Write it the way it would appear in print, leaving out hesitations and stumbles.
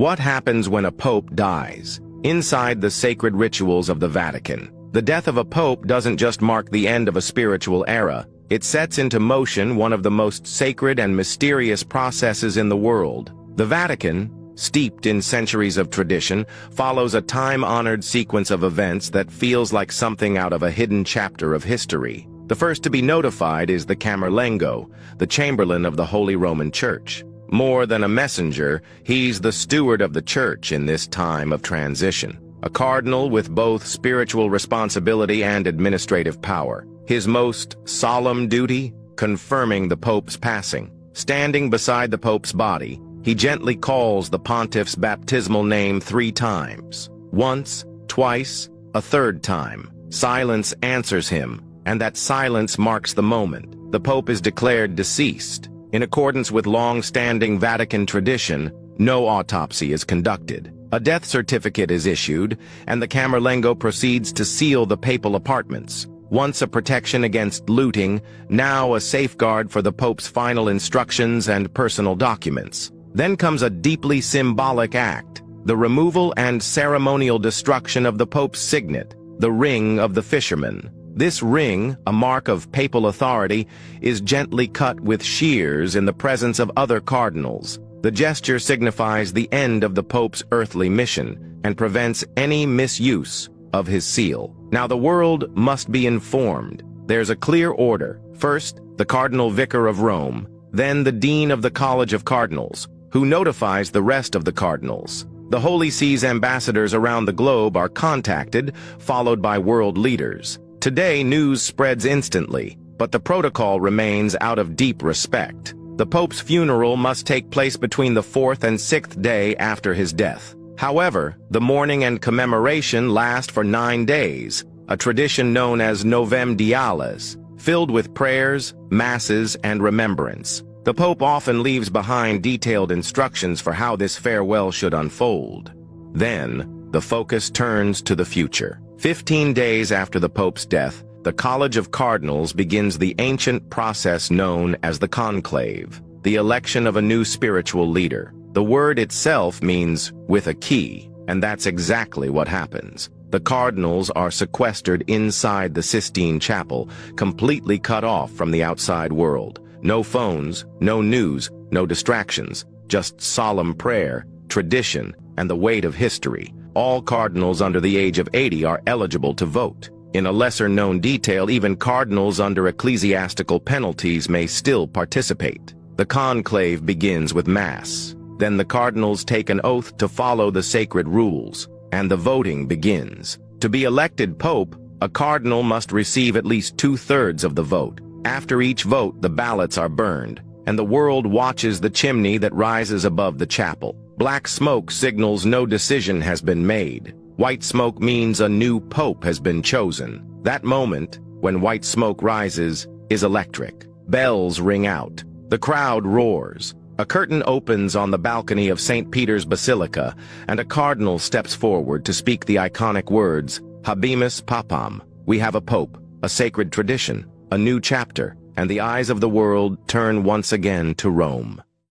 What happens when a pope dies? Inside the sacred rituals of the Vatican, the death of a pope doesn't just mark the end of a spiritual era, it sets into motion one of the most sacred and mysterious processes in the world. The Vatican, steeped in centuries of tradition, follows a time-honored sequence of events that feels like something out of a hidden chapter of history. The first to be notified is the Camerlengo, the Chamberlain of the Holy Roman Church. More than a messenger, he's the steward of the Church in this time of transition. A cardinal with both spiritual responsibility and administrative power. His most solemn duty? Confirming the Pope's passing. Standing beside the Pope's body, he gently calls the pontiff's baptismal name 3 times. Once, twice, a third time. Silence answers him, and that silence marks the moment. The Pope is declared deceased. In accordance with long-standing Vatican tradition, no autopsy is conducted. A death certificate is issued, and the Camerlengo proceeds to seal the papal apartments. Once a protection against looting, now a safeguard for the Pope's final instructions and personal documents. Then comes a deeply symbolic act, the removal and ceremonial destruction of the Pope's signet, the Ring of the Fisherman. This ring, a mark of papal authority, is gently cut with shears in the presence of other cardinals. The gesture signifies the end of the Pope's earthly mission and prevents any misuse of his seal. Now the world must be informed. There's a clear order. First, the Cardinal Vicar of Rome, then the Dean of the College of Cardinals, who notifies the rest of the cardinals. The Holy See's ambassadors around the globe are contacted, followed by world leaders. Today, news spreads instantly, but the protocol remains out of deep respect. The Pope's funeral must take place between the 4th and 6th day after his death. However, the mourning and commemoration last for 9 days, a tradition known as Novem Diales, filled with prayers, masses, and remembrance. The Pope often leaves behind detailed instructions for how this farewell should unfold. Then, the focus turns to the future. 15 days after the Pope's death, the College of Cardinals begins the ancient process known as the conclave, the election of a new spiritual leader. The word itself means with a key, and that's exactly what happens. The cardinals are sequestered inside the Sistine Chapel, completely cut off from the outside world. No phones, no news, no distractions, just solemn prayer, tradition, and the weight of history. All cardinals under the age of 80 are eligible to vote. In a lesser-known detail, even cardinals under ecclesiastical penalties may still participate. The conclave begins with Mass. Then the cardinals take an oath to follow the sacred rules, and the voting begins. To be elected pope, a cardinal must receive at least 2/3 of the vote. After each vote, the ballots are burned, and the world watches the chimney that rises above the chapel. Black smoke signals no decision has been made. White smoke means a new pope has been chosen. That moment, when white smoke rises, is electric. Bells ring out. The crowd roars. A curtain opens on the balcony of St. Peter's Basilica, and a cardinal steps forward to speak the iconic words, Habemus Papam. We have a pope, a sacred tradition, a new chapter, and the eyes of the world turn once again to Rome.